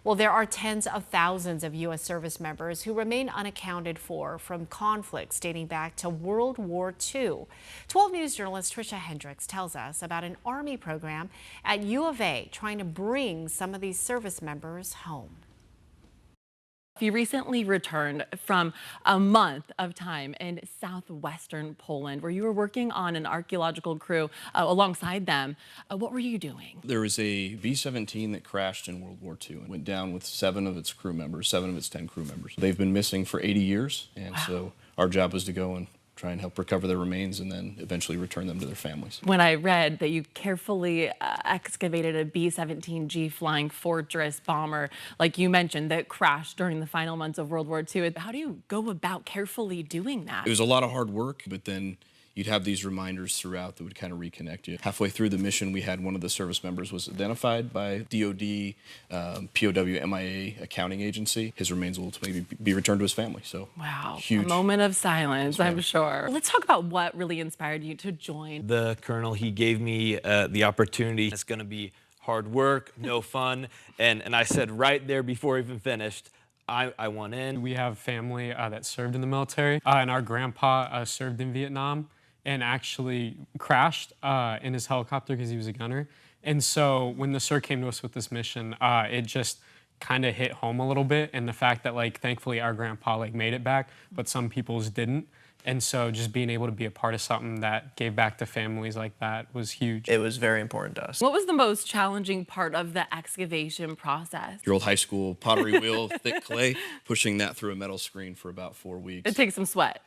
Well, there are tens of thousands of U.S. service members who remain unaccounted for from conflicts dating back to World War II. 12 News journalist Tricia Hendricks tells us about an Army program at U of A trying to bring some of these service members home. You recently returned from a month of time in southwestern Poland where you were working on an archaeological crew alongside them. What were you doing? There was a V-17 that crashed in World War II and went down with 7 of its crew members, 7 of its 10 crew members. They've been missing for 80 years, and so our job was to go and try and help recover their remains and then eventually return them to their families. When I read that you carefully excavated a B-17G Flying Fortress bomber, like you mentioned, that crashed during the final months of World War II, how do you go about carefully doing that? It was a lot of hard work, but then you'd have these reminders throughout that would kind of reconnect you. Halfway through the mission, we had one of the service members was identified by DOD, WWII accounting agency. His remains will ultimately be returned to his family. So wow, huge. A moment of silence, I'm sure. Let's talk about what really inspired you to join. The colonel, he gave me the opportunity. It's going to be hard work, no fun, and I said right there before we even finished, I want in. We have family that served in the military, and our grandpa served in Vietnam and actually crashed in his helicopter because he was a gunner. And so when the sir came to us with this mission, it just kind of hit home a little bit, and the fact that, like, thankfully our grandpa, like, made it back, but some people's didn't. And so just being able to be a part of something that gave back to families like that was huge. It was very important to us. What was the most challenging part of the excavation process? Your old high school pottery wheel, thick clay, pushing that through a metal screen for about 4 weeks. It takes some sweat.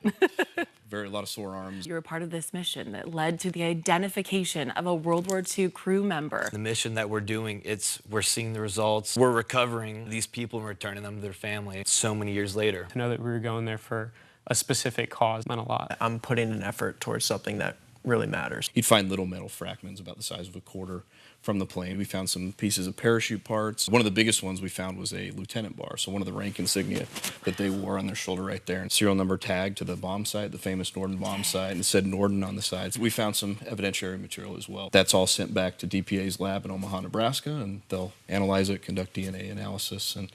A lot of sore arms. You were part of this mission that led to the identification of a World War II crew member. The mission that we're doing, we're seeing the results. We're recovering these people and returning them to their family so many years later. To know that we were going there for a specific cause meant a lot. I'm putting an effort towards something that really matters. You'd find little metal fragments about the size of a quarter from the plane. We found some pieces of parachute parts. One of the biggest ones we found was a lieutenant bar, so one of the rank insignia that they wore on their shoulder right there. And serial number tag to the bomb site, the famous Norden bomb site, and it said Norden on the sides. We found some evidentiary material as well. That's all sent back to DPA's lab in Omaha, Nebraska, and they'll analyze it, conduct DNA analysis, and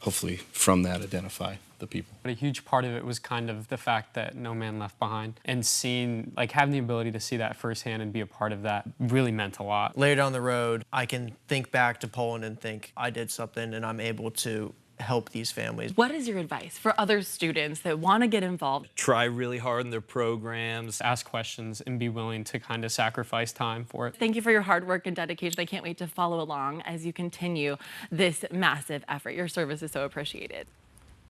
hopefully from that identify the people. But a huge part of it was kind of the fact that no man left behind, and seeing, like, having the ability to see that firsthand and be a part of that really meant a lot. Later down the road, I can think back to Poland and think I did something and I'm able to help these families. What is your advice for other students that want to get involved? Try really hard in their programs. Ask questions and be willing to kind of sacrifice time for it. Thank you for your hard work and dedication. I can't wait to follow along as you continue this massive effort. Your service is so appreciated.